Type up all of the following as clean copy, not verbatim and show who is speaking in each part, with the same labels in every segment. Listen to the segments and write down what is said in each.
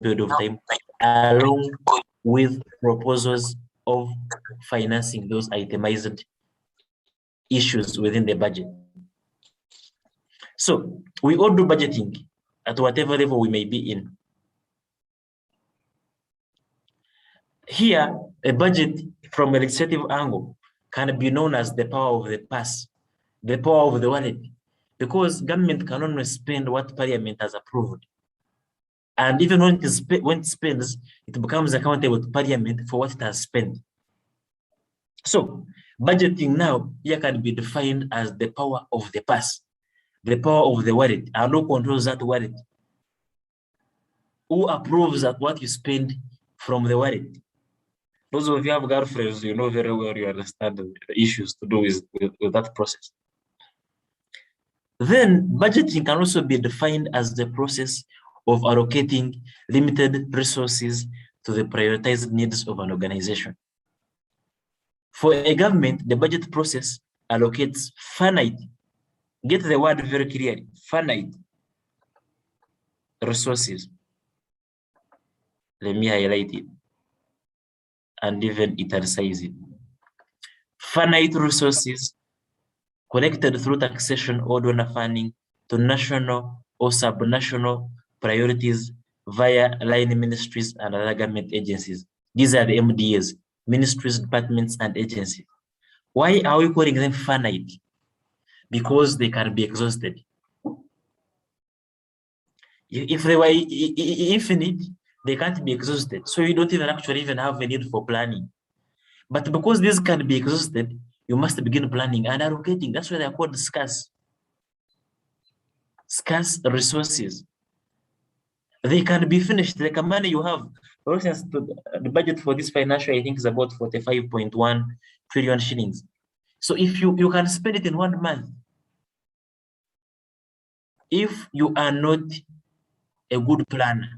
Speaker 1: period of time, along with proposals of financing those itemized issues within the budget. So we all do budgeting at whatever level we may be in. Here, a budget from a legislative angle can be known as the power of the purse, the power of the wallet, because government can only spend what parliament has approved. And even when it spends, it becomes accountable to parliament for what it has spent. So budgeting now here can be defined as the power of the purse, the power of the wallet, and who controls that wallet? Who approves that what you spend from the wallet? Those of you who have girlfriends, you know very well, you understand the issues to do with that process. Then budgeting can also be defined as the process of allocating limited resources to the prioritized needs of an organization. For a government, the budget process allocates finite, get the word very clearly, finite resources. Let me highlight it and even italicize it. Finite resources collected through taxation or donor funding to national or subnational priorities via line ministries and other government agencies. These are the MDAs, ministries, departments, and agencies. Why are we calling them finite? Because they can be exhausted. If they were infinite, they can't be exhausted. So you don't even actually have a need for planning. But because these can be exhausted, you must begin planning and allocating. That's why they are called scarce. Scarce resources. They can be finished. Like money you have. For instance, the budget for this financial, I think, is about 45.1 trillion shillings. So if you can spend it in 1 month, if you are not a good planner.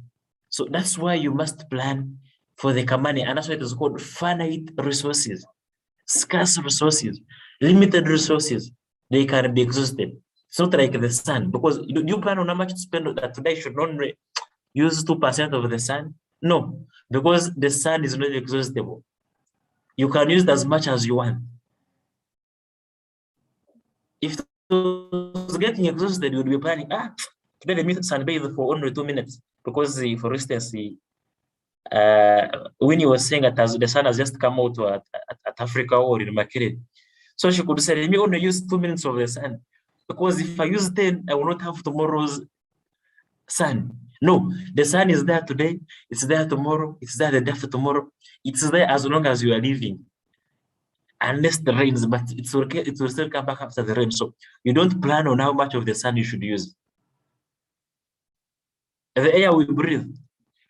Speaker 1: So that's why you must plan for the money, and that's why it is called finite resources, scarce resources, limited resources. They can be exhausted. It's not like the sun, because you plan on how much to spend that today should only use 2% of the sun. No, because the sun is not exhaustible. You can use it as much as you want. If it was getting exhausted, you would be planning, today let me sunbathe for only 2 minutes. Because, for instance, when you were saying that the sun has just come out at Africa or in Makere, so she could say, let me only use 2 minutes of the sun. Because if I use 10, I will not have tomorrow's sun. No, the sun is there today, it's there tomorrow, it's there the day after tomorrow. It's there as long as you are living. Unless the rains, but it's okay, it will still come back after the rain. So you don't plan on how much of the sun you should use. The air we breathe,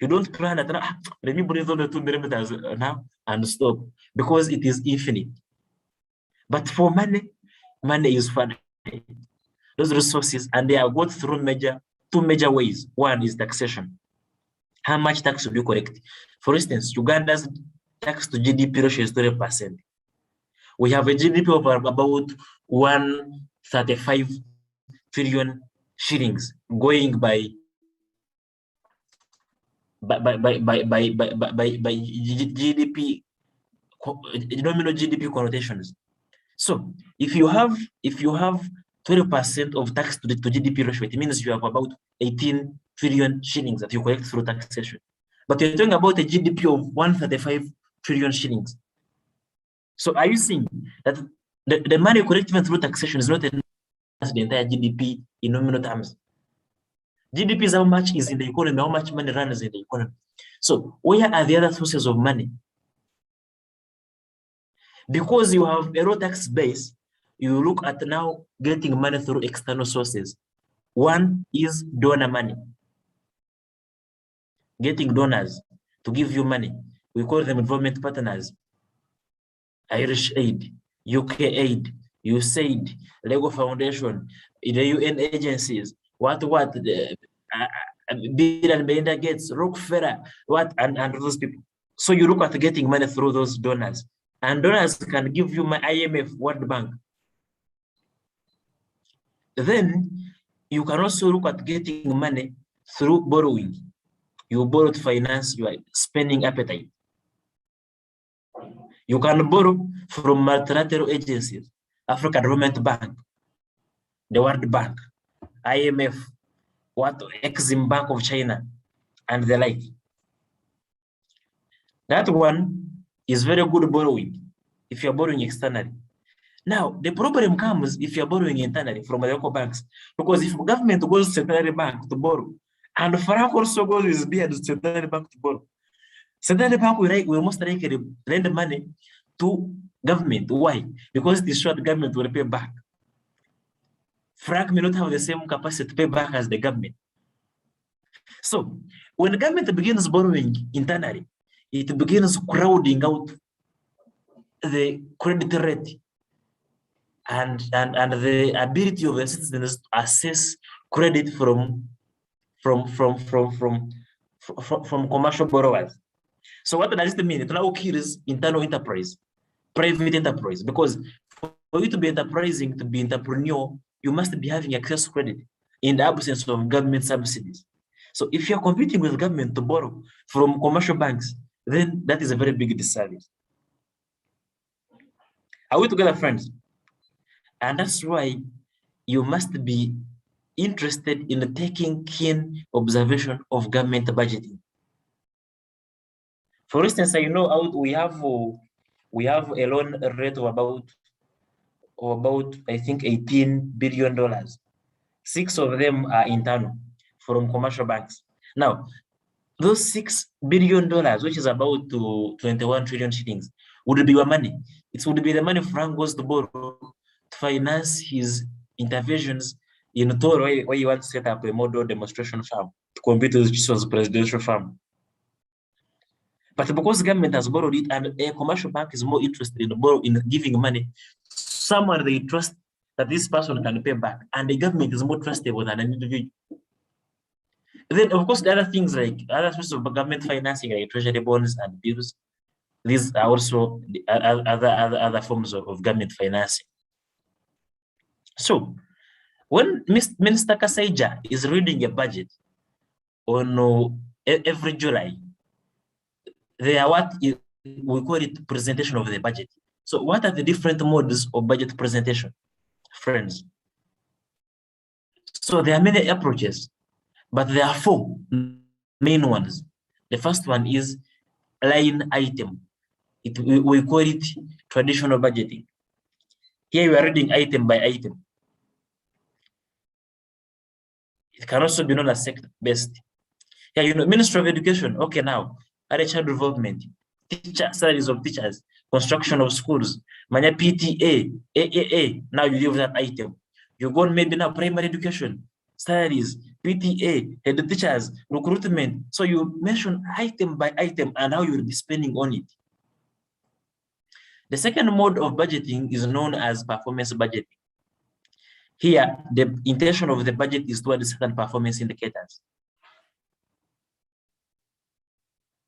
Speaker 1: you don't plan that, let me breathe only 2 millimeters now and stop, because it is infinite. But for money is finite. Those resources, and they are got through two major ways. One is taxation. How much tax should you collect? For instance, Uganda's tax to GDP ratio is 30%. We have a GDP of about 135 trillion shillings, going by GDP, nominal GDP connotations. So if you have 20% of tax to GDP ratio, it means you have about 18 trillion shillings that you collect through taxation. But you're talking about a GDP of 135 trillion shillings. So are you seeing that the money collected through taxation is not enough as the entire GDP in nominal terms? GDP is how much is in the economy, how much money runs in the economy. So where are the other sources of money? Because you have a low tax base, you look at now getting money through external sources. One is donor money. Getting donors to give you money. We call them development partners. Irish Aid, UK Aid, USAID, Lego Foundation, the UN agencies, Bill and Melinda Gates, Rockefeller, and those people. So you look at getting money through those donors. And donors can give you my IMF, World Bank. Then you can also look at getting money through borrowing. You borrow to finance your spending appetite. You can borrow from multilateral agencies, African Development Bank, the World Bank, IMF, Exim Bank of China, and the like. That one is very good borrowing if you're borrowing externally. Now, the problem comes if you're borrowing internally from the local banks, because if government goes to central bank to borrow, and Frank also goes with beard to central bank to borrow, central bank will most likely lend money to government. Why? Because it is sure the government will pay back. Frank may not have the same capacity to pay back as the government. So, when the government begins borrowing internally, it begins crowding out the credit rate and the ability of the citizens to access credit from commercial borrowers. So what does it mean? It now kills internal enterprise, private enterprise, because for you to be enterprising, to be entrepreneur, you must be having access to credit in the absence of government subsidies. So if you're competing with government to borrow from commercial banks, then that is a very big disservice. Are we together, friends? And that's why you must be interested in taking keen observation of government budgeting. For instance, I know we have a loan rate of about I think $18 billion. 6 of them are internal from commercial banks. Now, those $6 billion, which is about 21 trillion shillings, would be your money. It would be the money Frank goes to borrow to finance his interventions in Toro, where you want to set up a model demonstration farm to compete with Chison's presidential farm. But because government has borrowed it and a commercial bank is more interested in giving money, someone they trust that this person can pay back, and the government is more trustable than an individual. Then, of course, the other things like other sources of government financing, like treasury bonds and bills, these are also the other forms of government financing. So, when Minister Kasaija is reading a budget on every July, there are we call it presentation of the budget. So, what are the different modes of budget presentation, friends? So, there are many approaches, but there are 4 main ones. The first one is line item. We call it traditional budgeting. Here we are reading item by item. It can also be known as sector-based. Here, Ministry of Education. Okay, now, early child development, salaries of teachers, construction of schools, manya PTA, AAA. Now you leave that item. You go maybe now primary education, salaries, PTA, head teachers, recruitment. So you mention item by item and how you will be spending on it. The second mode of budgeting is known as performance budgeting. Here, the intention of the budget is towards certain performance indicators.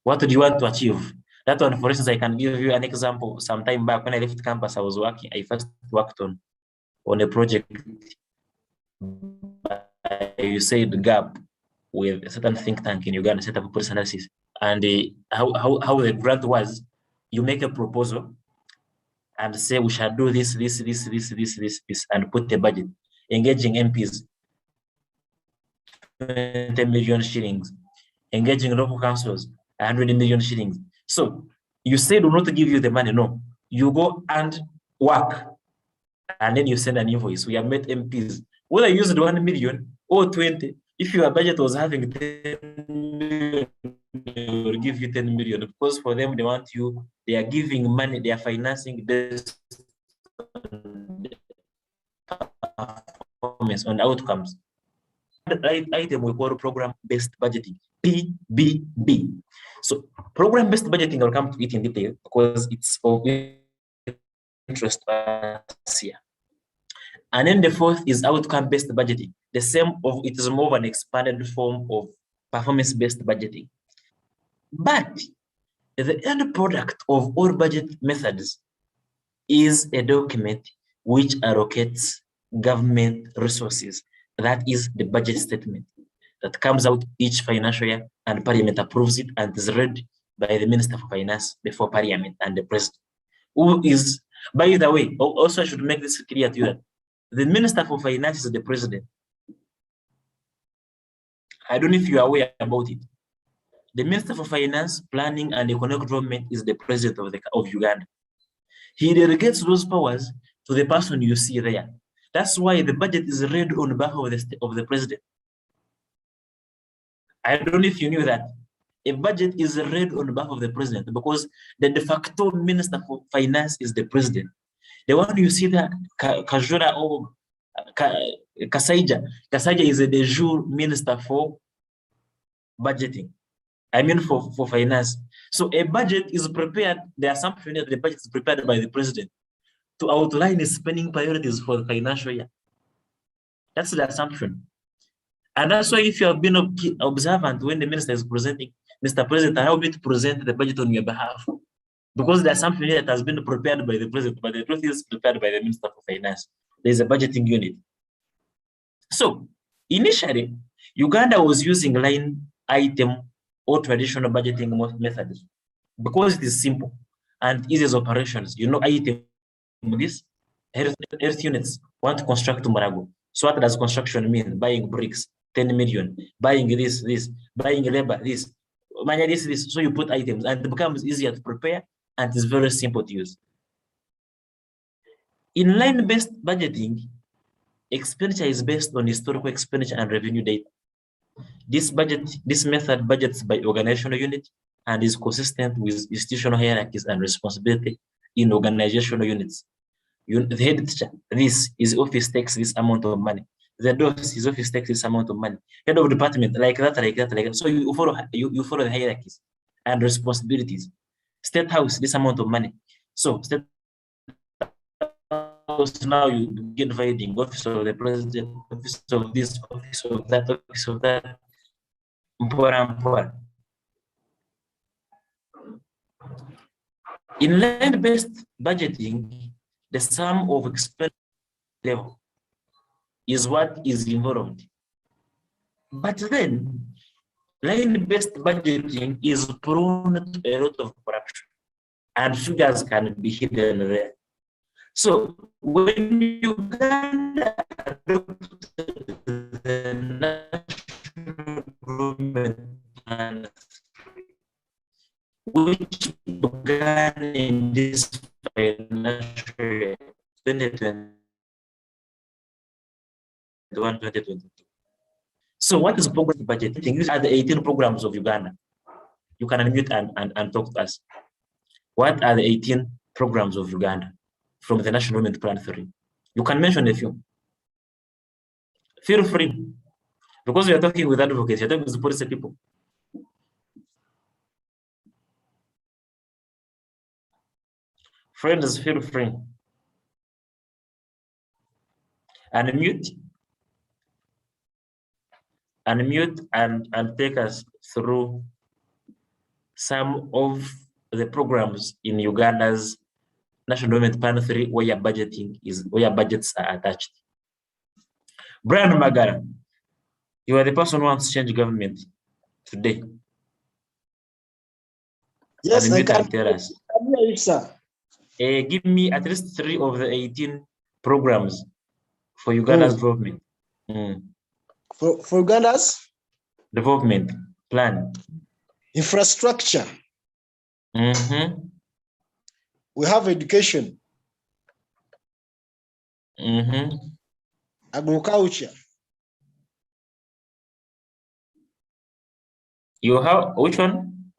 Speaker 1: What do you want to achieve? That one, for instance, I can give you an example. Some time back when I left campus, I first worked on a project, you said GAP, with a certain think tank in Uganda, set up a policy analysis. And how the grant was, you make a proposal and say we shall do this, and put a budget, engaging MPs, 20 million shillings, engaging local councils, 100 million shillings. So you say do not give you the money, no. You go and work, and then you send an invoice. We have met MPs. Whether you used 1 million or 20, if your budget was having 10 million, they will give you 10 million. Because for them, they are giving money, they are financing based on outcomes. The item we call program-based budgeting, PBB. So program-based budgeting, I'll come to it in detail because it's of interest to us here. And then the 4th is outcome-based budgeting. It is more of an expanded form of performance-based budgeting. But the end product of all budget methods is a document which allocates government resources. That is the budget statement. that comes out each financial year, and Parliament approves it and is read by the Minister for Finance before Parliament and the President. Who is, by the way, also I should make this clear to you that the Minister for Finance is the President. I don't know if you are aware about it. The Minister for Finance, Planning and Economic Development is the President of Uganda. He delegates those powers to the person you see there. That's why the budget is read on behalf of the President. I don't know if you knew that. A budget is read on behalf of the President because the de facto Minister for Finance is the President. The one you see there, Kajura or Kasaija is a de jure Minister for Budgeting. I mean for finance. So a budget is prepared, the assumption that the budget is prepared by the President to outline the spending priorities for the financial year. That's the assumption. And that's why if you have been observant when the minister is presenting, Mr. President, allow me to present the budget on your behalf. Because the assumption that has been prepared by the President, but the truth is prepared by the Minister for Finance. There's a budgeting unit. So initially, Uganda was using line item or traditional budgeting methods because it is simple and easy as operations. You know, item this earth units want to construct Marago. So what does construction mean? Buying bricks, 10 million, buying this, buying labor, this. So you put items and it becomes easier to prepare and it's very simple to use. In line-based budgeting, expenditure is based on historical expenditure and revenue data. This method budgets by organizational unit and is consistent with institutional hierarchies and responsibility in organizational units. The head teacher, this is office takes this amount of money. The DOS, his office takes this amount of money. Head of department, like that. So you follow the hierarchies and responsibilities. State House, this amount of money. So State House, now you get dividing office of the president, office of this, office of that, office of that. In land-based budgeting, the sum of expense level is what is involved. But then, line-based budgeting is prone to a lot of corruption, and figures can be hidden there. So when Uganda adopted the national improvement plan, which began in this financial year, 2021-2022. So what is progress budgeting? These are the 18 programs of Uganda. You can unmute and talk to us. What are the 18 programs of Uganda from the National Improvement Plan 3? You can mention a few. Feel free. Because we are talking with advocates, you're talking with policy people. Friends, feel free. Unmute and take us through some of the programs in Uganda's National Development Plan 3 where budgets are attached. Brian Magara, you are the person who wants to change government today.
Speaker 2: Yes, I can.
Speaker 1: Tell us.
Speaker 2: Yes, sir.
Speaker 1: Give me at least 3 of the 18 programs for Uganda's development.
Speaker 2: For Uganda's
Speaker 1: development plan.
Speaker 2: Infrastructure. We have education. Agriculture.
Speaker 1: You have which one?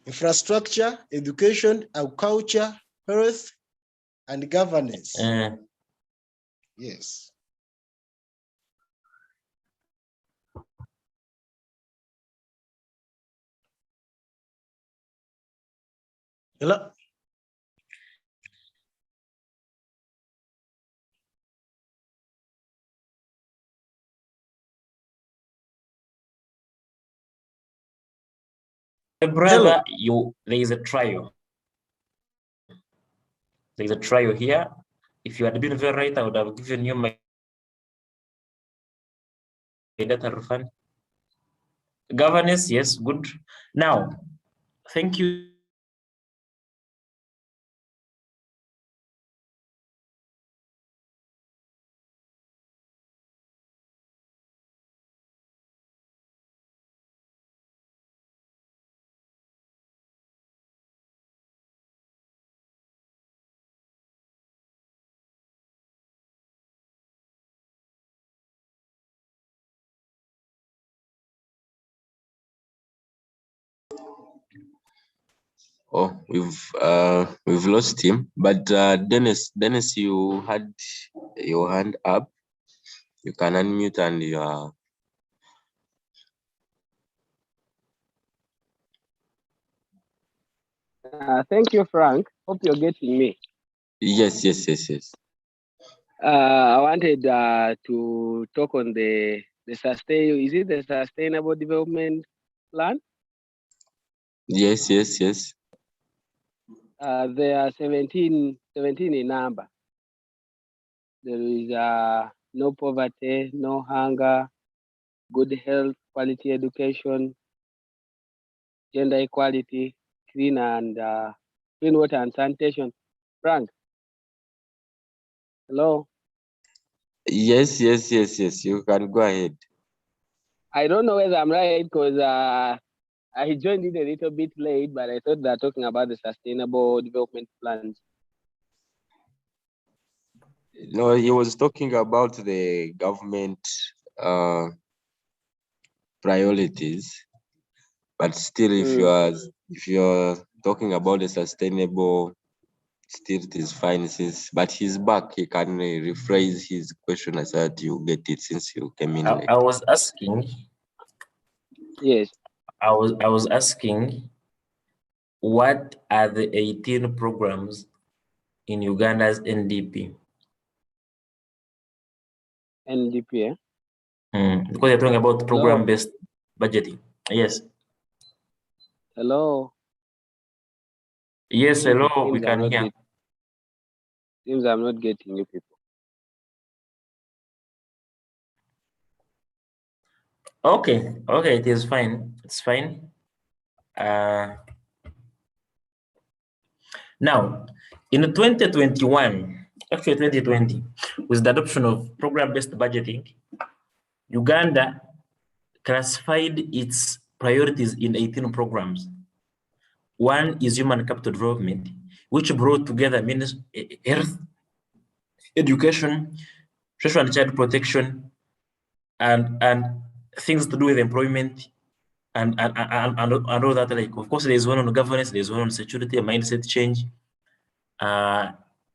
Speaker 2: Infrastructure, education, agriculture, health, and governance. Yes. Hello.
Speaker 1: Brother, there is a trial. There is a trial here. If you had been very right, I would have given you my data refund. Governance, yes, good. Now, thank you.
Speaker 3: Oh, we've lost him. But Dennis, you had your hand up. You can unmute and you are.
Speaker 4: Thank you, Frank. Hope you're getting me.
Speaker 3: Yes.
Speaker 4: I wanted to talk on the sustainable development plan?
Speaker 3: Yes.
Speaker 4: There are 17 in number. There is no poverty, no hunger, good health, quality education, gender equality, clean water and sanitation. Frank, hello?
Speaker 3: Yes. You can go ahead.
Speaker 4: I don't know whether I'm right because I joined it a little bit late, but I thought they're talking about the sustainable development plans.
Speaker 3: No, he was talking about the government priorities, but still, if you're talking about the sustainable, still it is fine. But he's back. He can rephrase his question so that you get it since you came in late.
Speaker 1: I was asking.
Speaker 4: Yes.
Speaker 1: I was asking, what are the 18 programs in Uganda's NDP?
Speaker 4: NDP,
Speaker 1: Because you're talking about program-based budgeting. Yes.
Speaker 4: Hello.
Speaker 1: Yes, hello, we can hear.
Speaker 4: Seems I'm not getting you people.
Speaker 1: Okay, it is fine. It's fine. Now, in 2021, actually 2020, with the adoption of program-based budgeting, Uganda classified its priorities in 18 programs. One is human capital development, which brought together health, education, social and child protection, and things to do with employment and all that. Like, of course, there's one on governance, there's one on security, mindset change,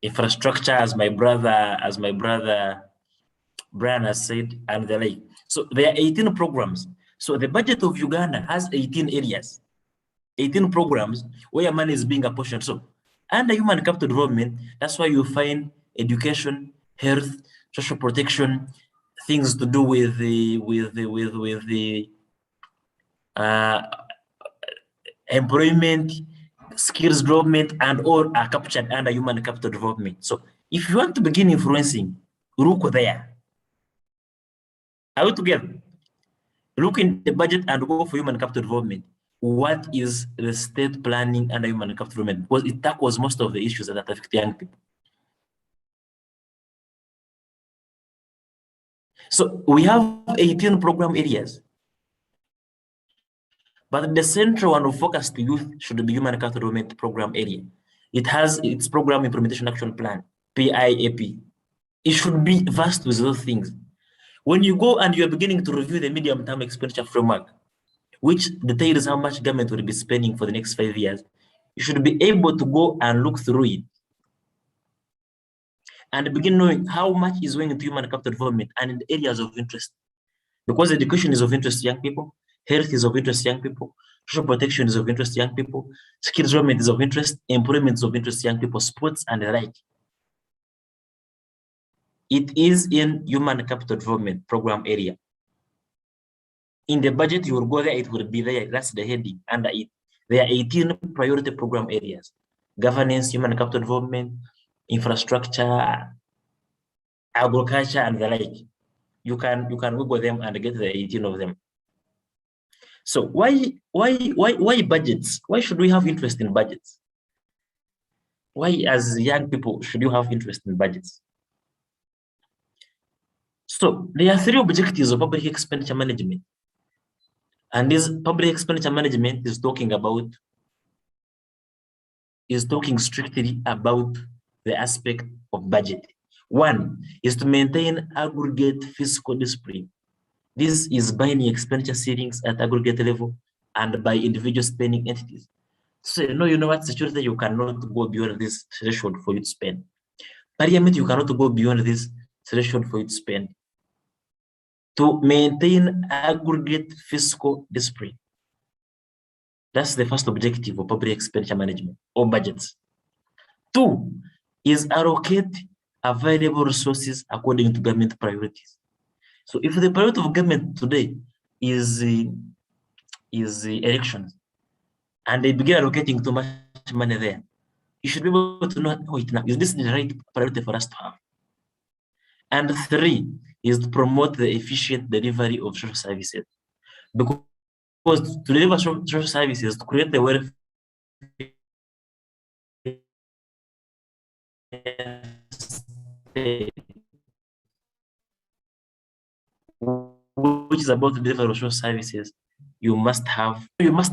Speaker 1: infrastructure, as my brother Brian has said, and the like. So there are 18 programs. So the budget of Uganda has 18 areas, 18 programs where money is being apportioned. So under human capital development, that's why you find education, health, social protection, things to do with the employment, skills development, and all are captured under human capital development. So if you want to begin influencing, look there. Are we together? Look in the budget and go for human capital development. What is the state planning under human capital development? Because it tackles most of the issues that affect young people. So we have 18 program areas, but the central one of focus to youth should be human capital development program area. It has its program implementation action plan, PIAP. It should be vast with those things. When you go and you're beginning to review the medium-term expenditure framework, which details how much government will be spending for the next 5 years, you should be able to go and look through it and begin knowing how much is going into human capital development and in the areas of interest. Because education is of interest to young people, health is of interest to young people, social protection is of interest to young people, skills development is of interest, employment is of interest to young people, sports and the like. It is in human capital development program area. In the budget, you will go there, it will be there. That's the heading under it. There are 18 priority program areas: governance, human capital development, infrastructure, agriculture, and the like. You can Google them and get the 18 of them. So why budgets? Why should we have interest in budgets? Why, as young people, should you have interest in budgets? So there are 3 objectives of public expenditure management. And this public expenditure management is talking strictly about the aspect of budget. 1 is to maintain aggregate fiscal discipline. This is binding expenditure ceilings at aggregate level and by individual spending entities. So you know what, security, you cannot go beyond this threshold for you to spend. Parliament, you cannot go beyond this threshold for you to spend. To maintain aggregate fiscal discipline. That's the first objective of public expenditure management or budgets. 2 is allocate available resources according to government priorities. So if the priority of government today is elections, and they begin allocating too much money there, you should be able to know, is this the right priority for us to have? And 3 is to promote the efficient delivery of social services. Because to deliver social services, to create the welfare which is about to deliver social services, you must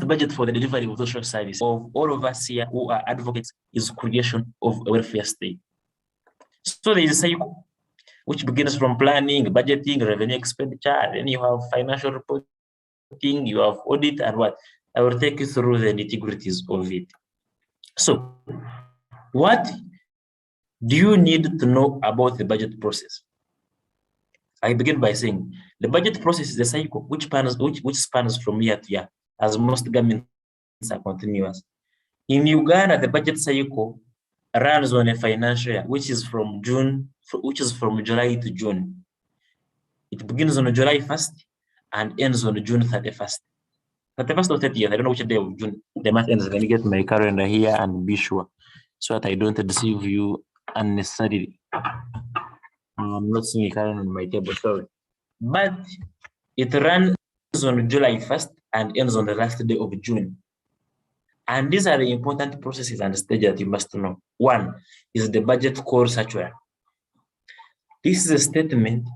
Speaker 1: budget for the delivery of social services. Of all of us here who are advocates is creation of a welfare state. So there is a cycle which begins from planning, budgeting, revenue expenditure, and then you have financial reporting, you have audit, and what? I will take you through the nitty-gritties of it. So, what do you need to know about the budget process? I begin by saying the budget process is a cycle which spans from year to year, as most governments are continuous. In Uganda, the budget cycle runs on a financial year, which is from July to June. It begins on July 1st and ends on June 31st. 31st or 30th, I don't know which day of June the month ends. Let me get my calendar here and be sure, so that I don't deceive you unnecessarily. I'm not seeing a calendar on my table, sorry. But it runs on July 1st and ends on the last day of June. And these are the important processes and stages that you must know. 1 is the budget call circular. This is a statement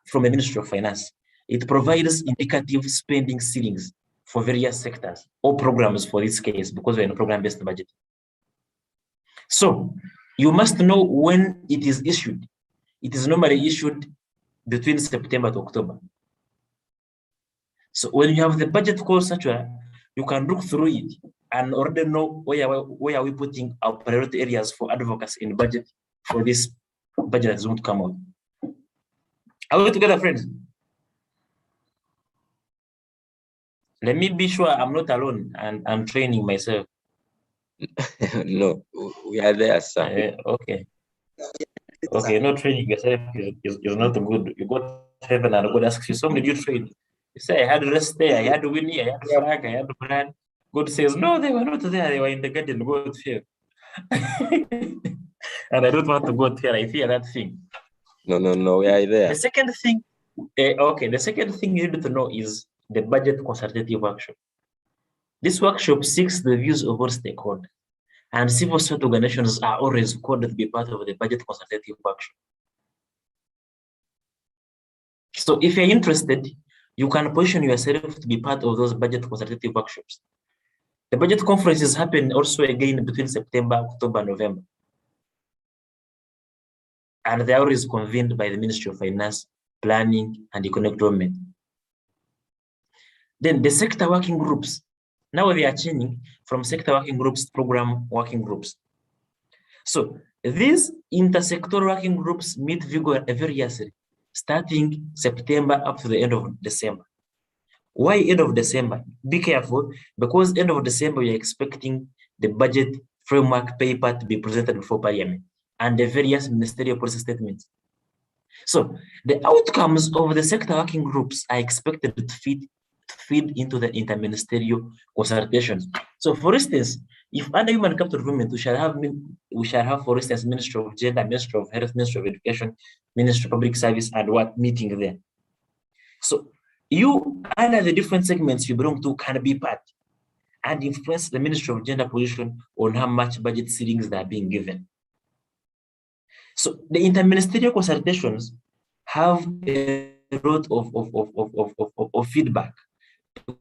Speaker 1: from the Ministry of Finance. It provides indicative spending ceilings for various sectors or programs for this case, because we're in a program-based budget. So you must know when it is issued. It is normally issued between September to October. So when you have the budget call circular, you can look through it and already know where are we putting our priority areas for advocacy in budget for this budget that's going to come out. Are we together, friends? Let me be sure I'm not alone and I'm training myself.
Speaker 3: No, we are there, sir.
Speaker 1: Okay. Okay, no, training yourself is not good. You go to heaven and God asks you, so did you train? You say, I had rest there, I had Winnie, I had Frank, I had Brad. God says, no, they were not there, they were in the garden. God fear. And I don't want to go there, I fear that thing.
Speaker 3: No, we are there.
Speaker 1: The second thing, the second thing you need to know is the budget consultative workshop. This workshop seeks the views of all stakeholders, and civil society organizations are always called to be part of the budget consultative workshop. So if you're interested, you can position yourself to be part of those budget consultative workshops. The budget conferences happen also again between September, October, November. And they are always convened by the Ministry of Finance, Planning, and Economic Development. Then the sector working groups. Now they are changing from sector working groups to program working groups. So these intersectoral working groups meet variously, starting September up to the end of December. Why end of December? Be careful, because end of December we are expecting the budget framework paper to be presented before Parliament and the various ministerial policy statements. So the outcomes of the sector working groups are expected to feed into the interministerial consultations. So for instance, if under human capital development, we shall have, for instance, Ministry of Gender, Ministry of Health, Ministry of Education, Ministry of Public Service, and what meeting there. So You, under the different segments you belong to, can be part and influence the Ministry of Gender position on how much budget ceilings that are being given. So the interministerial consultations have a lot of feedback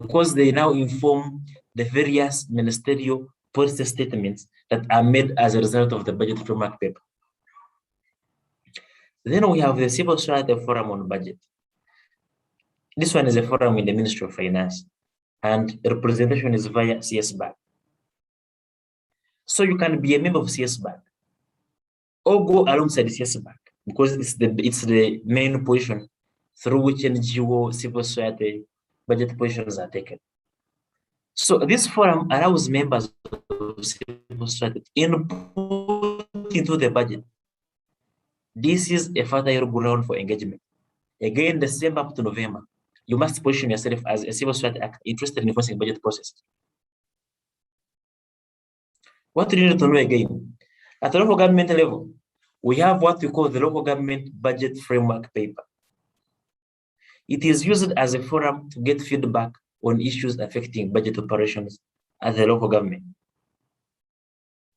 Speaker 1: because they now inform the various ministerial policy statements that are made as a result of the budget framework paper. Then we have the Civil Society Forum on Budget. This one is a forum in the Ministry of Finance, and representation is via CSBAG. So you can be a member of CSBAG or go alongside CSBAG because it's the main position through which NGO, civil society, budget positions are taken. So this forum allows members of civil society to input into the budget. This is a fertile ground for engagement. Again, December up to November, you must position yourself as a civil society actor interested in enforcing budget process. What do you need to know again? At the local government level, we have what we call the local government budget framework paper. It is used as a forum to get feedback on issues affecting budget operations at the local government.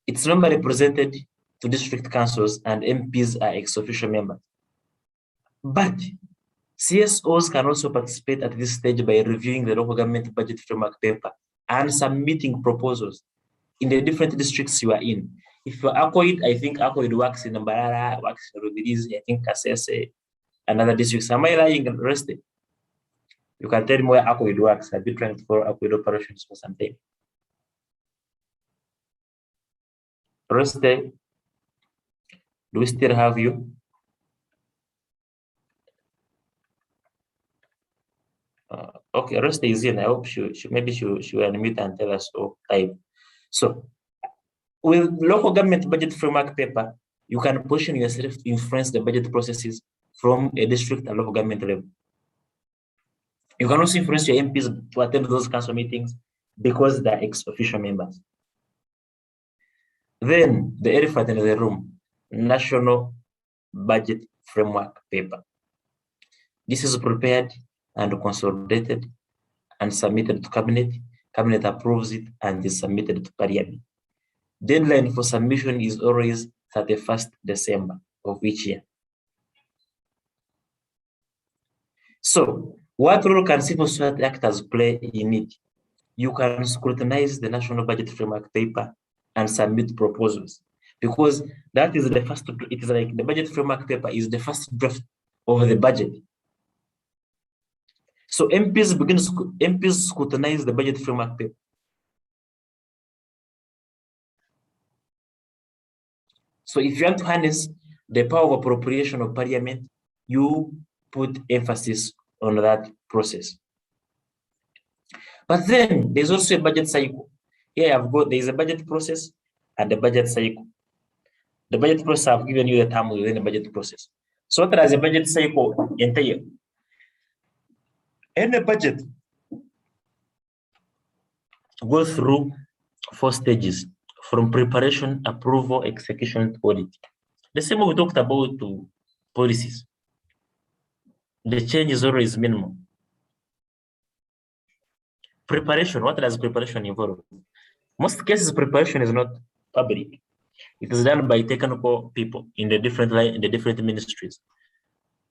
Speaker 1: It's normally presented to district councils and MPs are ex-officio members. But CSOs can also participate at this stage by reviewing the local government budget framework paper and submitting proposals in the different districts you are in. If you're Allocate, I think Allocate works in Mbarara, works in Rubirizi, I think Kasese, another district. Am I lying and rested? You can tell me where Allocate works. I've been trying to follow Allocate operations for some time. Rested, do we still have you? Okay, Rusty is in. I hope she will unmute and tell us all type. So, with local government budget framework paper, you can position yourself to influence the budget processes from a district and local government level. You can also influence your MPs to attend those council meetings because they're ex-official members. Then the elephant in the room, national budget framework paper. This is prepared and consolidated and submitted to cabinet. Cabinet approves it and is submitted to parliament. Deadline for submission is always 31st December of each year. So, what role can civil society actors play in it? You can scrutinize the national budget framework paper and submit proposals because that is the first. It is like the budget framework paper is the first draft of the budget. So MPs scrutinize the budget framework paper. So if you want to harness the power of appropriation of parliament, you put emphasis on that process. But then there's also a budget cycle. Here there's a budget process and the budget cycle. The budget process, I've given you the term within the budget process. So what is a budget cycle entire? Any budget goes through 4 stages from preparation, approval, execution, to audit. The same way we talked about to policies. The change is always minimal. Preparation, what does preparation involve? Most cases, preparation is not public. It is done by technical people in the different ministries.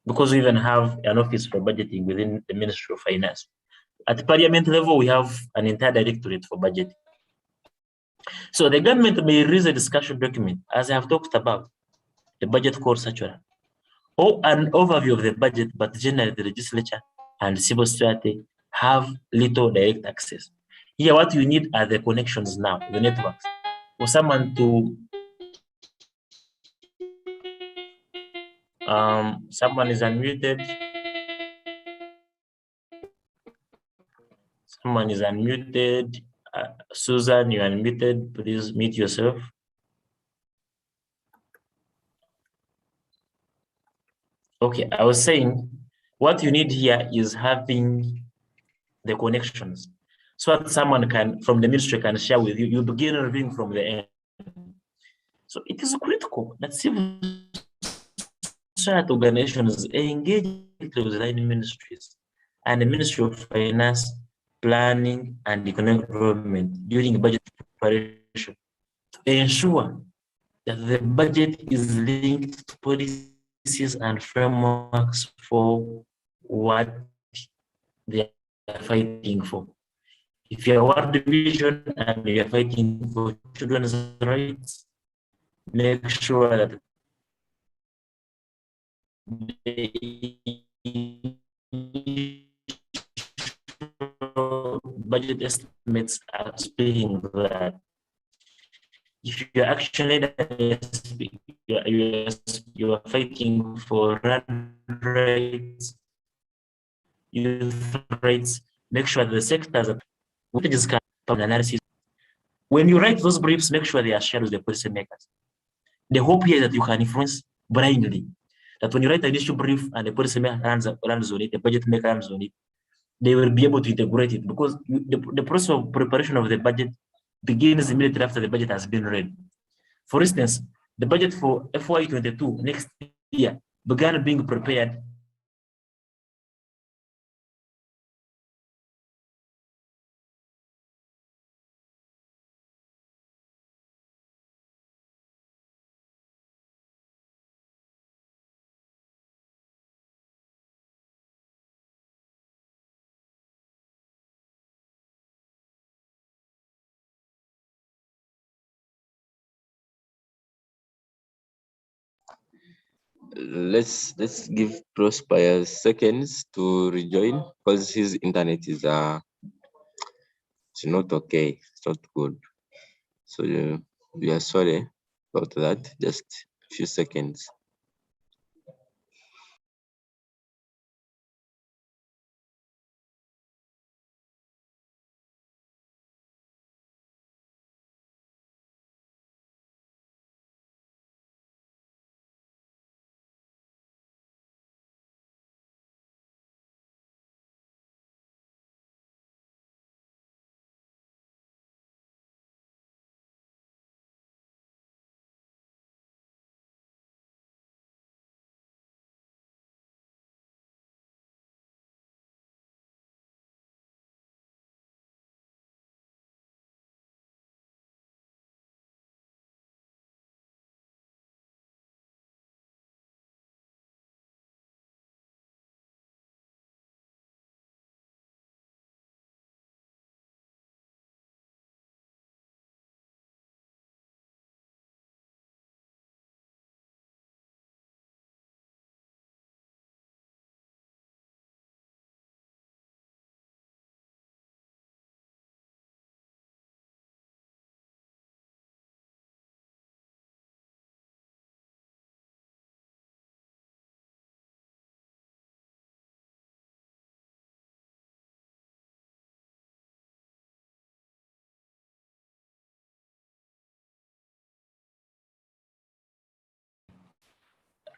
Speaker 1: Because we even have an office for budgeting within the Ministry of Finance. At parliament level, we have an entire directorate for budgeting. So the government may release a discussion document, as I have talked about, the budget code circular, or an overview of the budget, but generally the legislature and civil society have little direct access. Here, what you need are the connections now, the networks, for someone to someone is unmuted. Someone is unmuted. Susan, you're unmuted. Please mute yourself. Okay, I was saying what you need here is having the connections. So that someone can, from the ministry, can share with you. You begin reviewing from the end. So it is critical that civil society organizations engage with the line ministries and the Ministry of Finance, Planning and Economic Development during budget preparation to ensure that the budget is linked to policies and frameworks for what they are fighting for. If you are World Division and you are fighting for children's rights, make sure that budget estimates are speaking that. If you're actually you're fighting for run rates, youth rates, make sure the sectors that is analysis. When you write those briefs, make sure they are shared with the policymakers. The hope here is that you can influence blindly. That when you write an issue brief and the policymaker runs on it, the budget maker runs on it, they will be able to integrate it because the process of preparation of the budget begins immediately after the budget has been read. For instance, the budget for FY22 next year began being prepared
Speaker 3: Let's give Prosper seconds to rejoin because his internet is it's not okay. It's not good. So we are sorry about that. Just a few seconds.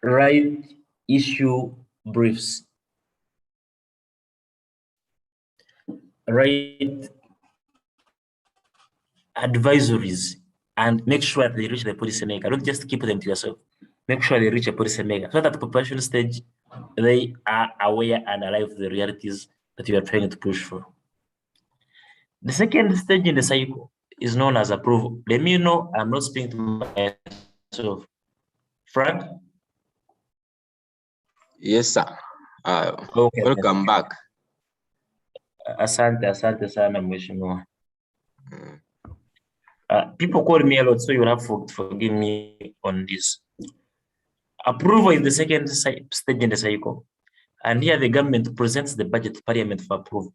Speaker 1: write issue briefs, write advisories, and make sure they reach the policymaker. Don't just keep them to yourself. Make sure they reach a policymaker so that at the preparation stage they are aware and alive to the realities that you are trying to push for. The second stage in the cycle is known as approval. Let me know I'm not speaking to myself. Frank?
Speaker 3: Yes, sir.
Speaker 1: Okay.
Speaker 3: Welcome back.
Speaker 1: Asante sana mheshimiwa. People call me a lot, so you will have to forgive me on this. Approval is the second stage in the cycle. And here the government presents the budget to Parliament for approval.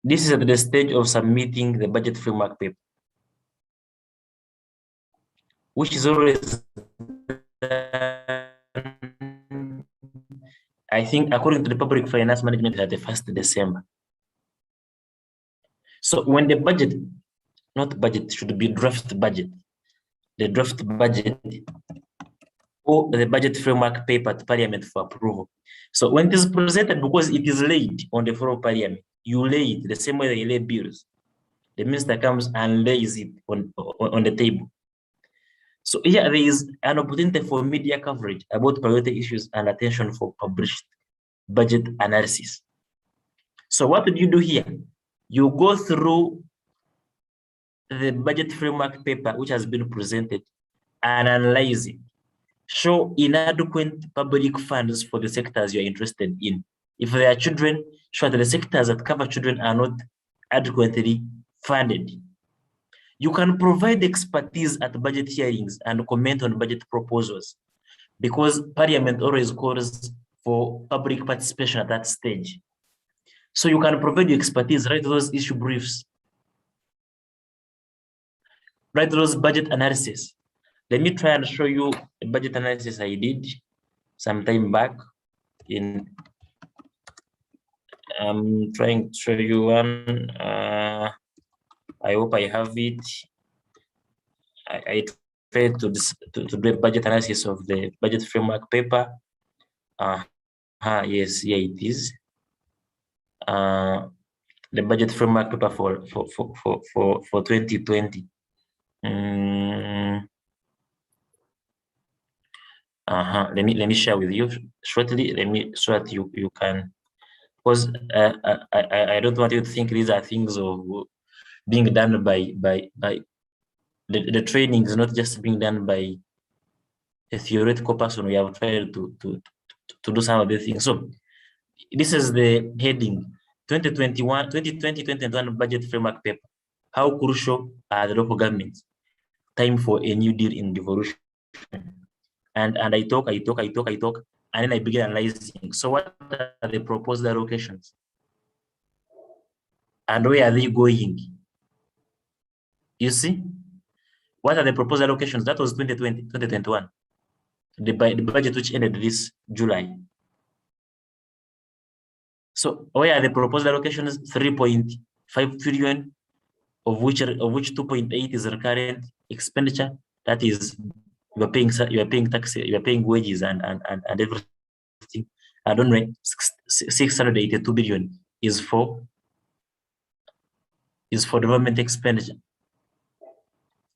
Speaker 1: This is at the stage of submitting the budget framework paper, which is always, I think, according to the Public Finance Management, at the 1st December. So when the budget, not budget, should be draft budget, the draft budget or the budget framework paper to Parliament for approval. So when it is presented, because it is laid on the floor of Parliament, you lay it the same way they lay bills. The minister comes and lays it on the table. So here there is an opportunity for media coverage about priority issues and attention for published budget analysis. So what did you do here? You go through the budget framework paper which has been presented and analyze it. Show inadequate public funds for the sectors you're interested in. If there are children, show that the sectors that cover children are not adequately funded. You can provide expertise at budget hearings and comment on budget proposals, because Parliament always calls for public participation at that stage. So you can provide your expertise, write those issue briefs, write those budget analysis. Let me try and show you a budget analysis I did some time back. I'm trying to show you one. I hope I have it. I tried to do a budget analysis of the budget framework paper. Yes, yeah, it is. The budget framework paper for 2020. Let me share with you shortly. Let me so that you can, because I don't want you to think these are things of being done by the training is not just being done by a theoretical person. We have tried to do some of the things. So this is the heading: 2020-2021 budget framework paper. How crucial are the local governments? Time for a new deal in devolution. And I talk, and then I begin analyzing. So what are the proposed allocations? And where are they going? You see? What are the proposed allocations? That was 2020-2021. The budget which ended this July. So where are the proposed allocations? 3.5 trillion, of which 2.8 is recurrent expenditure. That is, you are paying tax, you are paying wages and everything. I don't know, 682 billion is for development expenditure.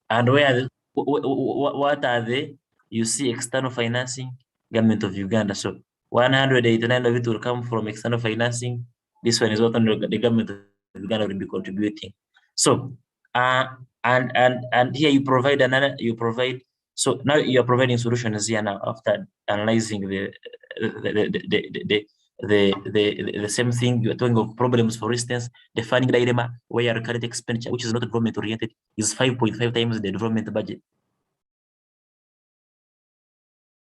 Speaker 1: And what are they? You see external financing, government of Uganda. So 189 of it will come from external financing. This one is what the government of Uganda will be contributing. So and here you provide so now you are providing solutions here now after analyzing the same thing. You are talking of problems. For instance, the funding dilemma, where your current expenditure, which is not development oriented, is 5.5 times the development budget.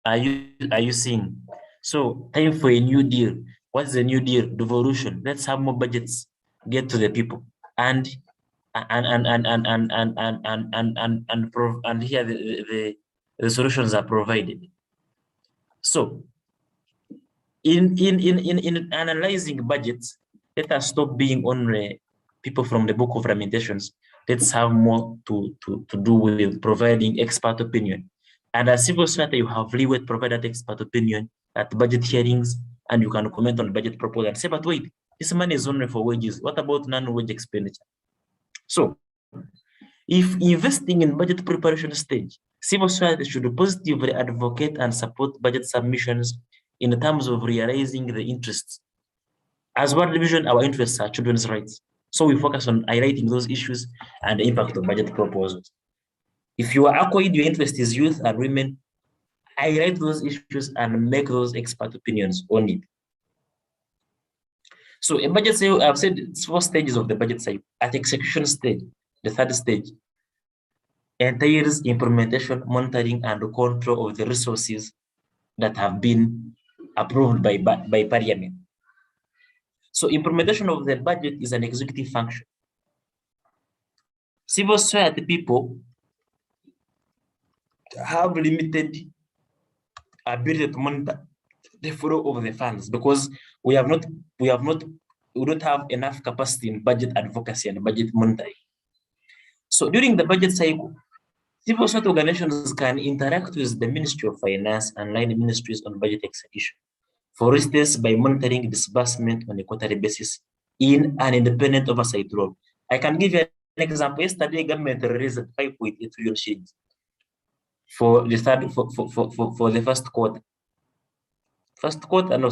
Speaker 1: Are you seeing? So time for a new deal. What's the new deal? Devolution. Let's have more budgets get to the people, and here the solutions are provided. So in analyzing budgets, let us stop being only people from the book of Lamentations. Let's have more to do with providing expert opinion. And as civil society, you have leeway to provide that expert opinion at budget hearings, and you can comment on budget proposal and say, but wait, this money is only for wages. What about non-wage expenditure? So if investing in budget preparation stage, civil society should positively advocate and support budget submissions in terms of realizing the interests. As World Division, our interests are children's rights. So we focus on highlighting those issues and the impact of budget proposals. If you are ACOID, your interest is youth and women, highlight those issues and make those expert opinions on it. So a budget cycle, I've said it's 4 stages of the budget cycle. At execution stage, the 3rd stage, entails implementation, monitoring, and control of the resources that have been approved by Parliament. So implementation of the budget is an executive function. Civil society people have limited ability to monitor the flow of the funds, because we don't have enough capacity in budget advocacy and budget monitoring. So during the budget cycle, civil society organizations can interact with the Ministry of Finance and line ministries on budget execution. For instance, by monitoring disbursement on a quarterly basis in an independent oversight role. I can give you an example. Yesterday, government released 5.8 trillion shillings for the 1st quarter. 1st quarter, no,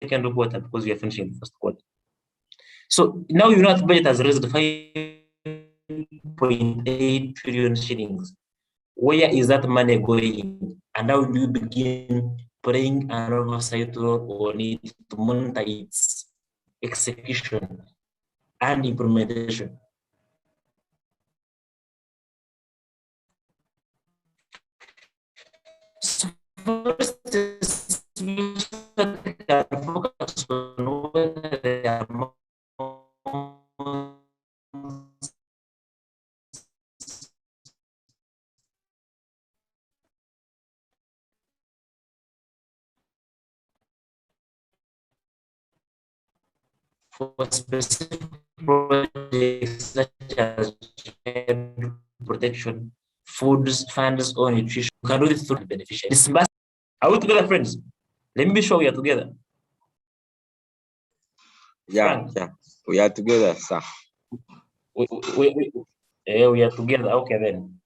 Speaker 1: second quarter because we are finishing the first quarter. So now you know that budget has raised 5.8 trillion shillings. Where is that money going? And how do you begin playing an oversight role on it to monitor its execution and implementation? So first, we can focus on whether the amount for specific projects such as child protection, foods, funds, or nutrition. You can do this through beneficiaries. Are we together, friends? Let me be sure we are together.
Speaker 3: Yeah,
Speaker 1: Frank?
Speaker 3: yeah, we are together, sir.
Speaker 1: We are together. Okay, then.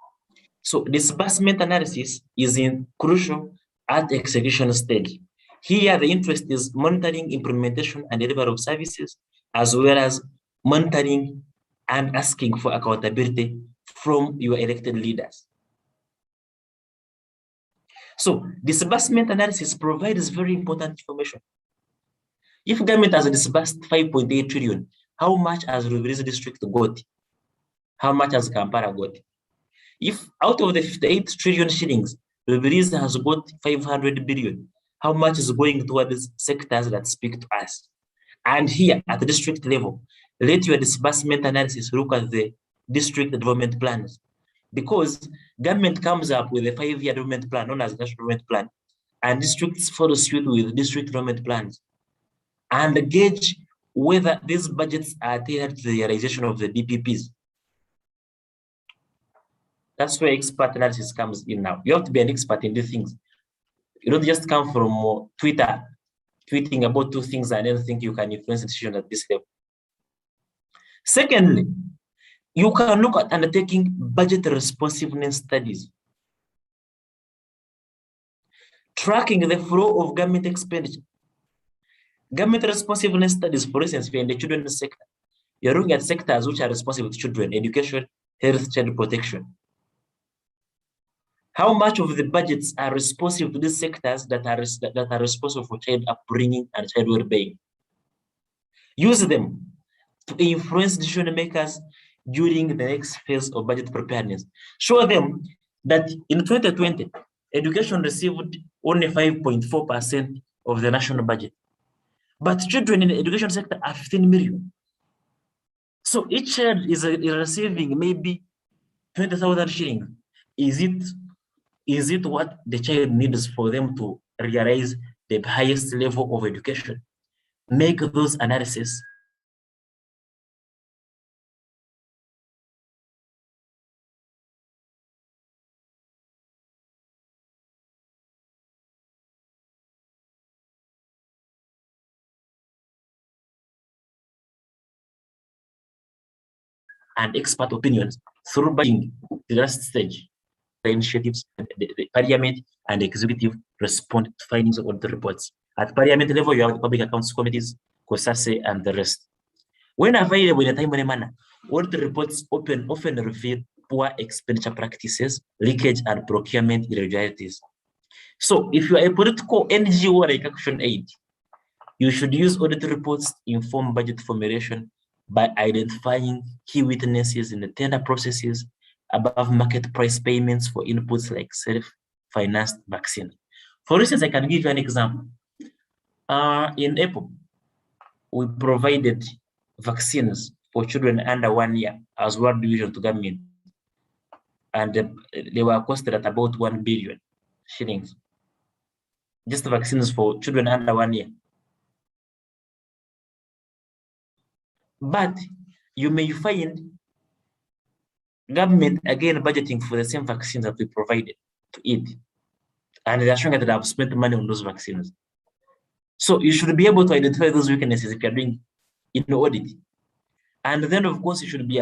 Speaker 1: So disbursement analysis is crucial at the execution stage. Here, the interest is monitoring implementation and delivery of services, as well as monitoring and asking for accountability from your elected leaders. So disbursement analysis provides very important information. If government has disbursed 5.8 trillion, how much has Rivers District got? How much has Kampala got? If out of the 58 trillion shillings, Rivers has got 500 billion, how much is going towards sectors that speak to us? And here at the district level, let your disbursement analysis look at the district development plans. Because government comes up with a 5-year development plan known as national development plan, and districts follow suit with district development plans, and gauge whether these budgets are tailored to the realization of the DPPs. That's where expert analysis comes in now. You have to be an expert in these things. You don't just come from Twitter, tweeting about 2 things and then think you can influence the decision at this level. Secondly, you can look at undertaking budget responsiveness studies. Tracking the flow of government expenditure. Government responsiveness studies, for instance, if you're in the children's sector, you're looking at sectors which are responsible to children, education, health, child protection. How much of the budgets are responsive to these sectors that are responsible for child upbringing and child well-being? Use them to influence decision makers during the next phase of budget preparedness. Show them that in 2020, education received only 5.4% of the national budget. But children in the education sector are 15 million. So each child is receiving maybe 20,000 shillings. Is it what the child needs for them to realize the highest level of education? Make those analyses. And expert opinions through buying the last stage. The initiatives, the Parliament and the Executive respond to findings of the reports. At Parliament level, you have the Public Accounts Committees, COSASE, and the rest. When available in a timely manner, all the reports often reveal poor expenditure practices, leakage, and procurement irregularities. So if you are a political NGO like Action Aid, you should use audit reports to inform budget formulation by identifying key weaknesses in the tender processes, above market price payments for inputs like self-financed vaccine. For instance, I can give you an example. In April, we provided vaccines for children under 1 year as one division to government, and they were costed at about 1 billion shillings. Just vaccines for children under 1 year. But you may find government again budgeting for the same vaccines that we provided to it, and they're showing that they have spent money on those vaccines. So you should be able to identify those weaknesses if you're doing audit. And then, of course, you should be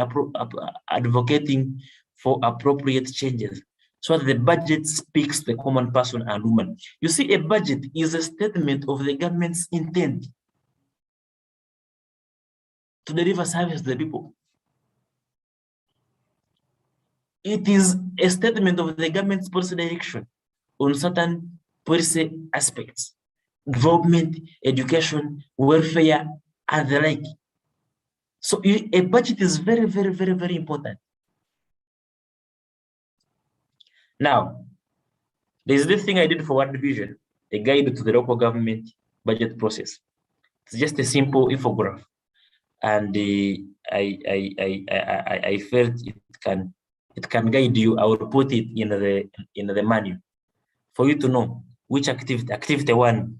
Speaker 1: advocating for appropriate changes so that the budget speaks to the common person and woman. You see, a budget is a statement of the government's intent to deliver service to the people. It is a statement of the government's policy direction on certain policy aspects, development, education, welfare, and the like. So a budget is very, very, very, very important. Now, there's this thing I did for one division, a guide to the local government budget process. It's just a simple infographic, and I felt it can guide you. I will put it in the manual for you to know which activity one,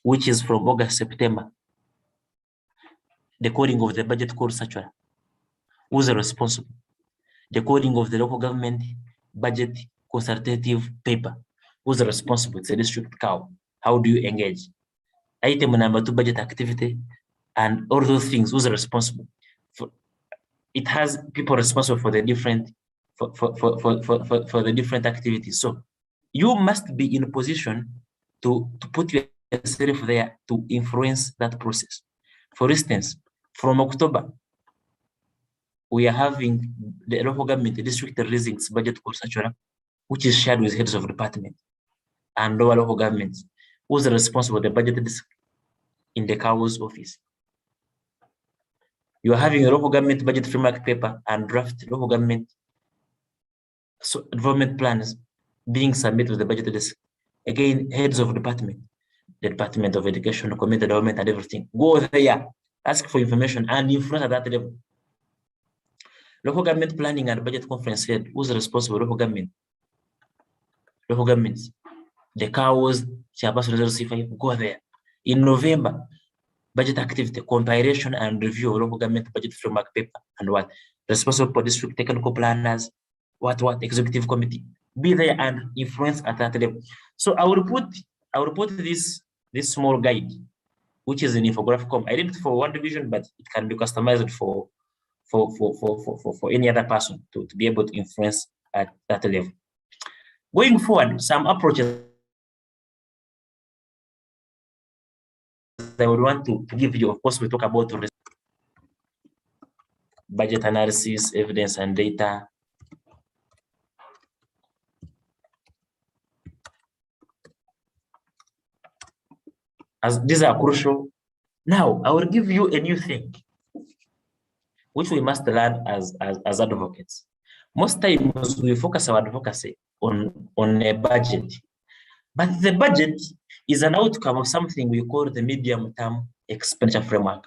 Speaker 1: which is from August, September, the coding of the budget code circular. Who's responsible? The coding of the local government budget consultative paper. Who's responsible? It's a district cow. How do you engage? Item number 2, budget activity, and all those things. Who's responsible? It has people responsible for the different for the different activities. So you must be in a position to put yourself there to influence that process. For instance, from October, we are having the local government, the district releasing its budget code circular, which is shared with heads of department and lower local governments. Who's responsible? The budget desk in the CAO's office. You are having a local government budget framework paper and draft local government development plans being submitted to the budget desk. Again, heads of department, the Department of Education, Community Development, and everything. Go there, ask for information, and influence at that level. Local government planning and budget conference head, who's responsible? Local government. Local governments. The CAO's chairperson C5, go there. In November, budget activity, compilation and review of local government budget framework paper, and what? Responsible for district technical planners, what executive committee. Be there and influence at that level. So I will put this small guide, which is an infographic. I did it for one division, but it can be customized for any other person to be able to influence at that level. Going forward, some approaches I would want to give you. Of course, we talk about budget analysis, evidence and data. As these are crucial. Now, I will give you a new thing, which we must learn as advocates. Most times we focus our advocacy on a budget, but the budget is an outcome of something we call the medium-term expenditure framework.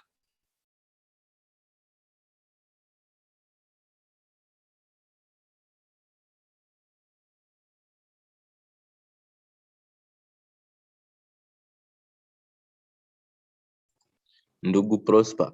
Speaker 3: Ndugu Prosper.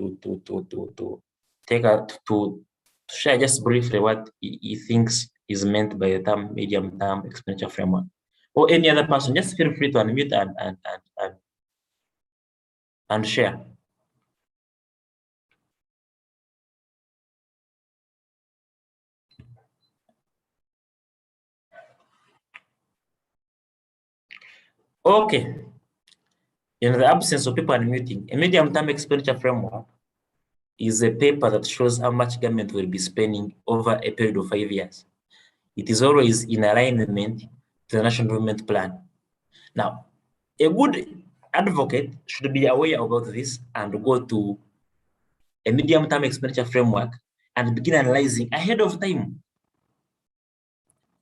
Speaker 1: To take out to share just briefly what he thinks is meant by the term medium-term expenditure framework, or any other person. Just feel free to unmute and share. Okay. In the absence of people unmuting, a medium-term expenditure framework is a paper that shows how much government will be spending over a period of 5 years. It is always in alignment to the National Development Plan. Now, a good advocate should be aware about this and go to a medium-term expenditure framework and begin analyzing ahead of time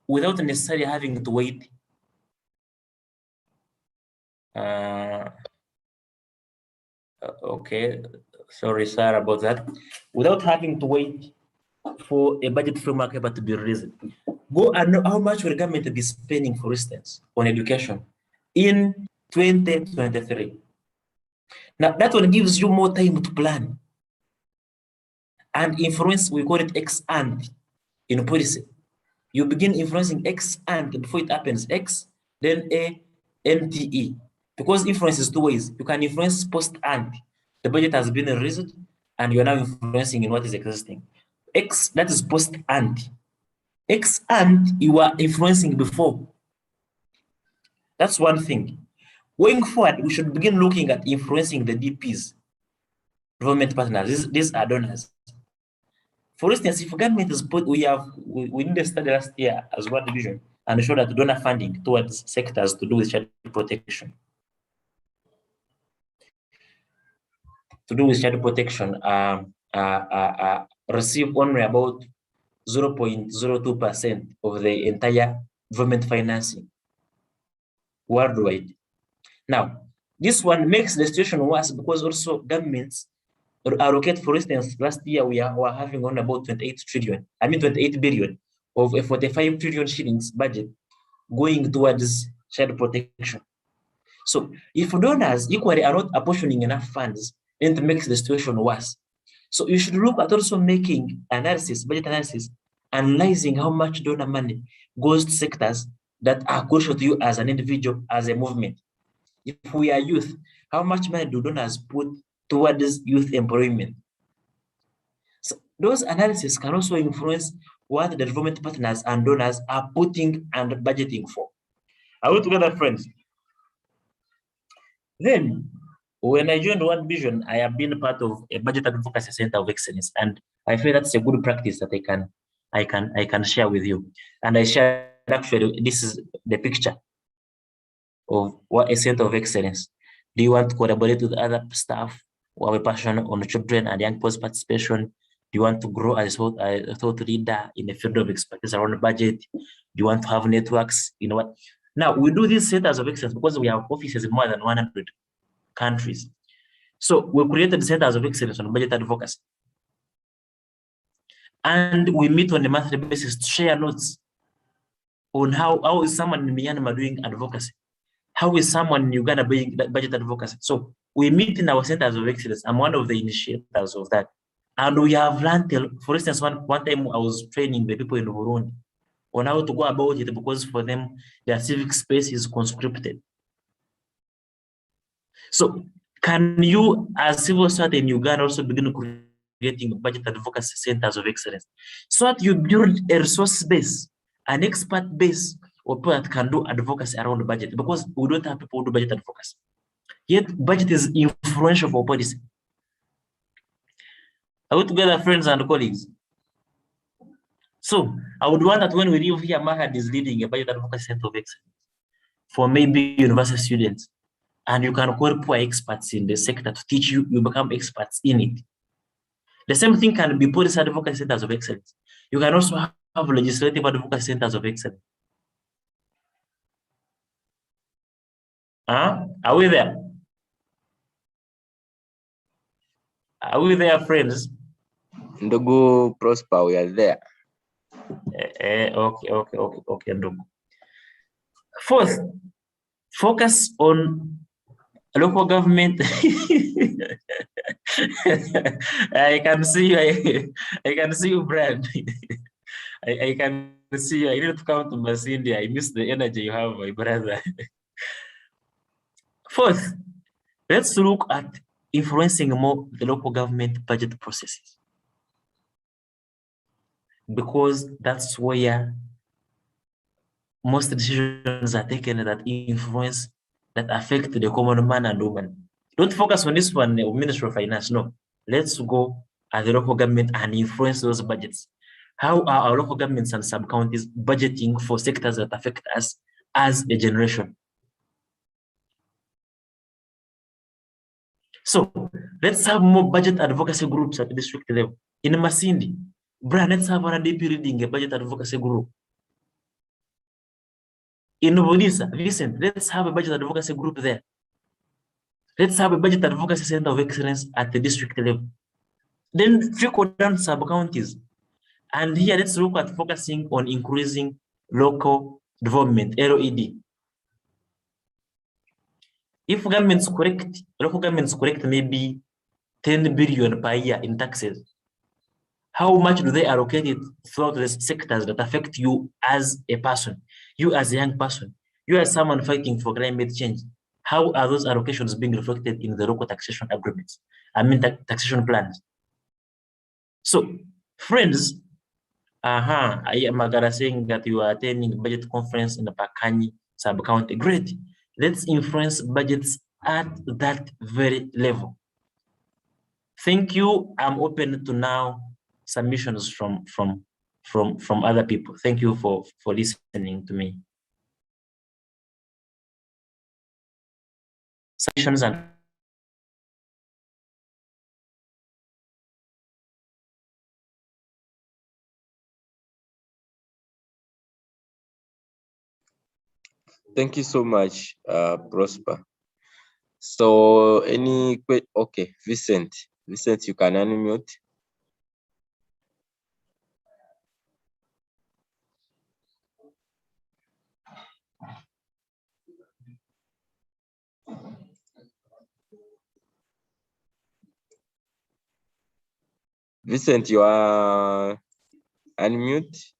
Speaker 1: without necessarily having to wait. Okay, sorry, sir, about that. Without having to wait for a budget framework ever to be released. Go and know how much will government be spending, for instance, on education in 2023. Now, that one gives you more time to plan and influence. We call it ex ante in policy. You begin influencing ex ante before it happens, X, then A, NTE. Because influence is two ways. You can influence post ante. The budget has been released and you're now influencing in what is existing. X, that is post ante. Ex ante, you are influencing before. That's one thing. Going forward, we should begin looking at influencing the DPs, development partners. These are donors. For instance, if government is put, we did a study last year as one division and showed that donor funding towards sectors to do with child protection. Receive only about 0.02% of the entire government financing worldwide. Now, this one makes the situation worse because also governments allocate, for instance, last year we were having on about 28 billion of a 45 trillion shillings budget going towards child protection. So if donors equally are not apportioning enough funds, then it makes the situation worse. So you should look at also making analysis, budget analysis, analyzing how much donor money goes to sectors that are crucial to you as an individual, as a movement. If we are youth, how much money do donors put towards youth employment? So those analyses can also influence what the development partners and donors are putting and budgeting for. Are we together, friends? Then, when I joined World Vision, I have been part of a budget advocacy center of excellence, and I feel that's a good practice that I can share with you. And I shared, actually, this is the picture of what a center of excellence. Do you want to collaborate with other staff who have a passion on children and young people's participation? Do you want to grow as a thought leader in the field of expertise around budget? Do you want to have networks? You know what? Now, we do these centers of excellence because we have offices in more than 100 countries. So we created centers of excellence on budget advocacy. And we meet on a monthly basis to share notes on how is someone in Myanmar doing advocacy? How is someone in Uganda doing budget advocacy? So we meet in our centers of excellence. I'm one of the initiators of that. And we have learned, for instance, one time I was training the people in Burundi on how to go about it because for them, their civic space is conscripted. So can you, as civil society in Uganda, also begin creating budget advocacy centers of excellence so that you build a resource base, an expert base of people that can do advocacy around budget, because we don't have people who do budget advocacy. Yet budget is influential for policy. Are we together, friends and colleagues? So I would want that when we leave here, Mahad is leading a budget advocacy center of excellence for maybe university students. And you can call poor experts in the sector to teach you, you become experts in it. The same thing can be policy advocacy centers of excellence. You can also have legislative advocacy centers of excellence. Are we there? Are we there, friends?
Speaker 3: Ndugu Prosper, we are there.
Speaker 1: Okay, Ndugu. Fourth, focus on local government. I can see you. I can see you, Brad. I can see you. I need to come to Masindi. I miss the energy you have, my brother. Fourth, let's look at influencing more the local government budget processes, because that's where most decisions are taken that influence, that affect the common man and woman. Don't focus on this one, Ministry of Finance. No, let's go at the local government and influence those budgets. How are our local governments and sub-counties budgeting for sectors that affect us as a generation? So let's have more budget advocacy groups at the district level. In Masindi, let's have an RDP reading a budget advocacy group. In Vodisa, Vicent, let's have a budget advocacy group there. Let's have a budget advocacy center of excellence at the district level. Then trickle down sub-counties. And here, let's look at focusing on increasing local development, LED. If governments correct, local governments correct maybe 10 billion per year in taxes, how much do they allocate it throughout the sectors that affect you as a person, you as a young person, you as someone fighting for climate change? How are those allocations being reflected in the local taxation agreements? I mean, taxation plans. So, friends, I am Magara saying that you are attending budget conference in the Pakani sub-county. Great. Let's influence budgets at that very level. Thank you. I'm open to now submissions from other people. Thank you for listening to me. Submissions and
Speaker 3: Thank you so much, Prosper. So okay, Vincent, you can unmute. Vincent, you are unmute.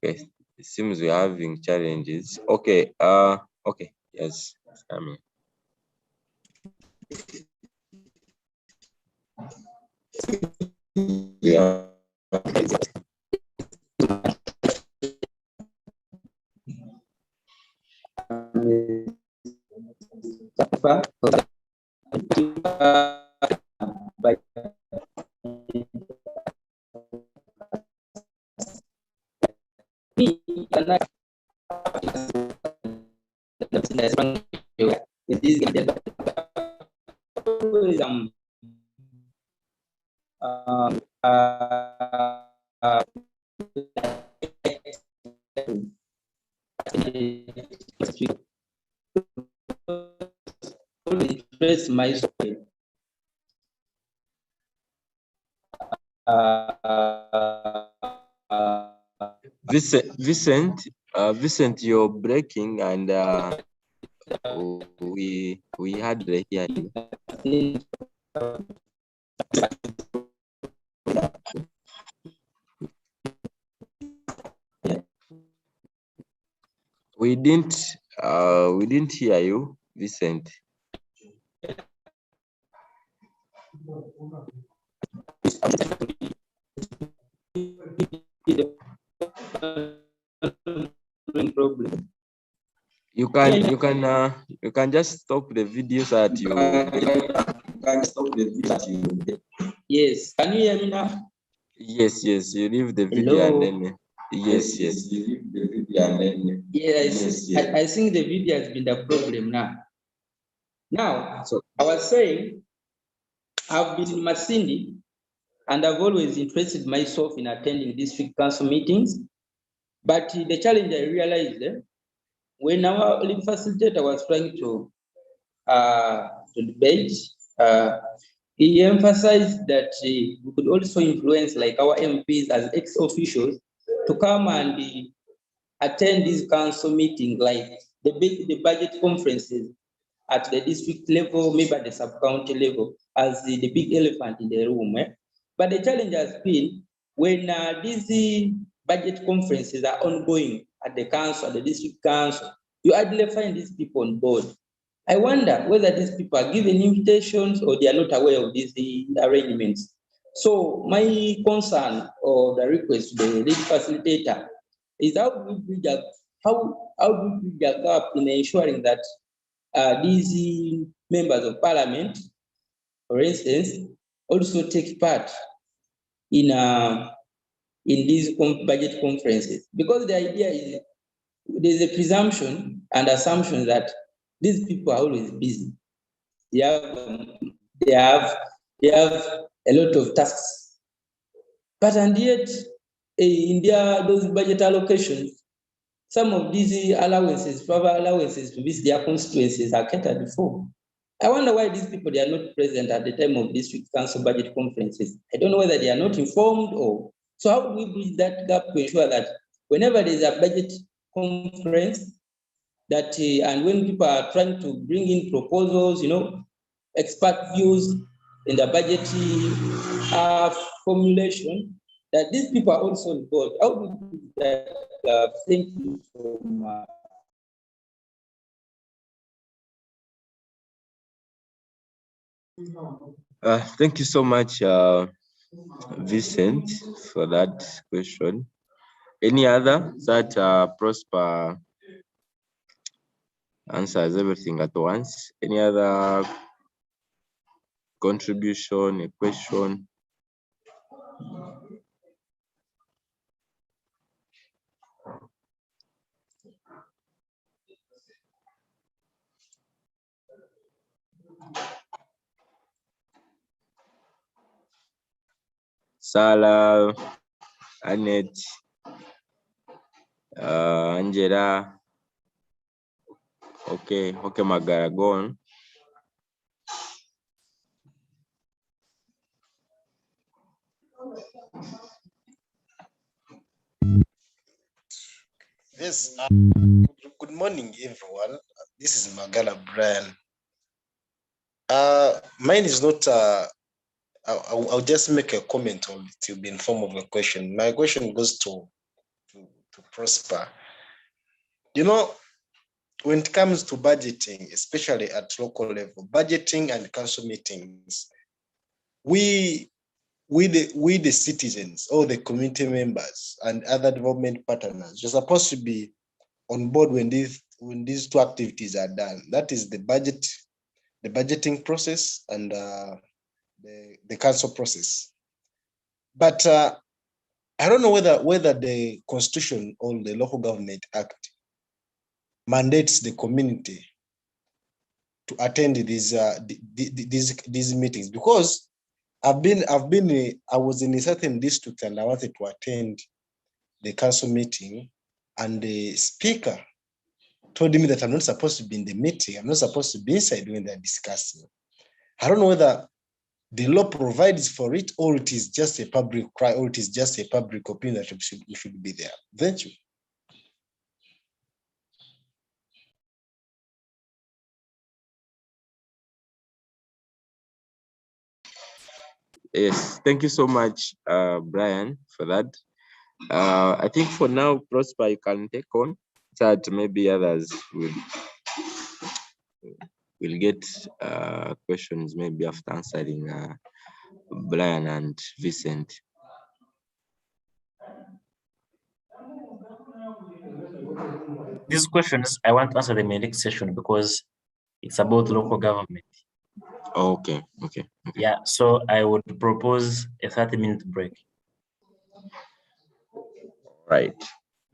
Speaker 3: Okay, it seems we're having challenges. Okay, okay, yes, coming. Yeah.
Speaker 5: My story.
Speaker 3: Vincent, you're breaking, and we hardly hear you. We didn't hear you, Vincent.
Speaker 5: Problem.
Speaker 3: You can just stop the video so that you can stop the video.
Speaker 5: Yes, can you hear me now?
Speaker 3: Yes, you leave the video.
Speaker 5: Hello?
Speaker 3: And then yes, you leave the video and then
Speaker 5: yes. I think the video has been the problem now. Now, so I was saying I've been in Masindi and I've always interested myself in attending district council meetings. But the challenge I realized when our lead facilitator was trying to debate, he emphasized that we could also influence like our MPs as ex-officials to come and attend these council meetings, like the budget conferences at the district level, maybe at the sub-county level, as the big elephant in the room. But the challenge has been when these budget conferences are ongoing at the council, at the district council, you hardly find these people on board. I wonder whether these people are given invitations or they are not aware of these arrangements. So my concern or the request to the lead facilitator is how do we bridge a gap in ensuring that these members of parliament, for instance, also take part in these budget conferences, because the idea is there's a presumption and assumption that these people are always busy. They have a lot of tasks. But and yet, in those budget allocations, some of these allowances, further allowances to visit their constituencies are catered for. I wonder why these people, they are not present at the time of district council budget conferences. I don't know whether they are not informed or, so how do we bridge that gap to ensure that whenever there's a budget conference, that and when people are trying to bring in proposals, expert views in the budget formulation, that these people are also involved. How do we bridge that gap? Thank you so much.
Speaker 3: Thank you so much, Vincent, for that question. Any other that Prosper answers everything at once? Any other contribution, a question? Sarah, Annette, Angela. Okay, Magara, go on.
Speaker 2: Yes. Good morning, everyone. This is Magala Brian. Mine is not. I'll just make a comment on it to be in form of a question. My question goes to Prosper. When it comes to budgeting, especially at local level, budgeting and council meetings, we the citizens or the community members and other development partners, you're supposed to be on board when these two activities are done. That is the budgeting process and the council process. But I don't know whether the Constitution or the Local Government Act mandates the community to attend these meetings, because I was in a certain district and I wanted to attend the council meeting, and the speaker told me that I'm not supposed to be in the meeting. I'm not supposed to be inside when they're discussing. I don't know whether the law provides for it, or it is just a public cry, or it is just a public opinion that we should be there. Thank you.
Speaker 3: Yes, thank you so much, Brian, for that. I think for now, Prosper, you can take on that. Maybe others will get questions maybe after answering Brian and Vincent.
Speaker 1: These questions, I want to answer them in the next session because it's about local government.
Speaker 3: Okay.
Speaker 1: Yeah, so I would propose a 30-minute break.
Speaker 3: Right.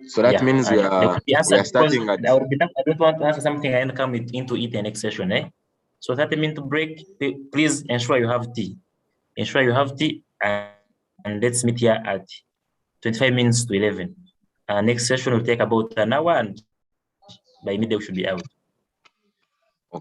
Speaker 3: So that means we are starting at...
Speaker 1: I don't want to answer something and come into it the next session. So 30-minute break, please ensure you have tea. Ensure you have tea, and let's meet here at 25 minutes to 11. Next session will take about an hour, and by midday we should be out.